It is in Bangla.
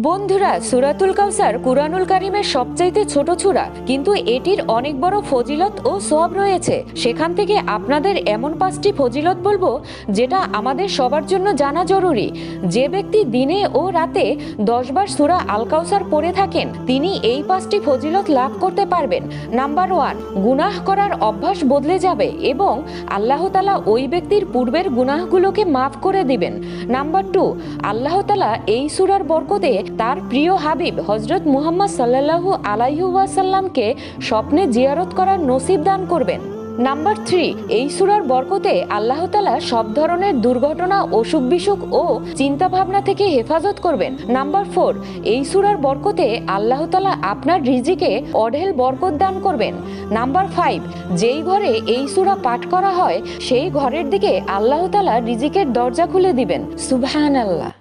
বন্ধুরা, সূরাতুল কাউসার কুরআনুল কারীমের সবচাইতে ছোট সূরা, কিন্তু এটির অনেক বড় ফজিলত ও সওয়াব রয়েছে। সেখান থেকে আপনাদের এমন 5টি ফজিলত বলবো যেটা আমাদের সবার জন্য জানা জরুরি। যে ব্যক্তি দিনে ও রাতে 10 বার সূরা আল কাউসার পড়ে থাকেন, তিনি এই 5টি ফজিলত লাভ করতে পারবেন। নাম্বার 1, গুনাহ করার অভ্যাস বদলে যাবে এবং আল্লাহ তাআলা ওই ব্যক্তির পূর্বের গুনাহগুলোকে মাফ করে দিবেন। নাম্বার 2, আল্লাহ তাআলা এই সূরার বরকতে তার প্রিয় হাবিব হযরত মুহাম্মদ সাল্লাল্লাহু আলাইহি ওয়াসাল্লামকে স্বপ্নে জিয়ারত করার নসিব দান করবেন। নাম্বার 3, এই সূরার বরকতে আল্লাহ তাআলা সব ধরনের দুর্ঘটনা, অসুখ বিসুখ ও চিন্তা ভাবনা থেকে হেফাজত করবেন। নাম্বার 4, এই সূরার বরকতে আল্লাহ তাআলা আপনার রিজিকে অঢেল বরকত দান করবেন। নাম্বার 5, যেই ঘরে এই সূরা পাঠ করা হয় সেই ঘরের দিকে আল্লাহ তাআলা রিজিকের দরজা খুলে দিবেন। সুবহানাল্লাহ।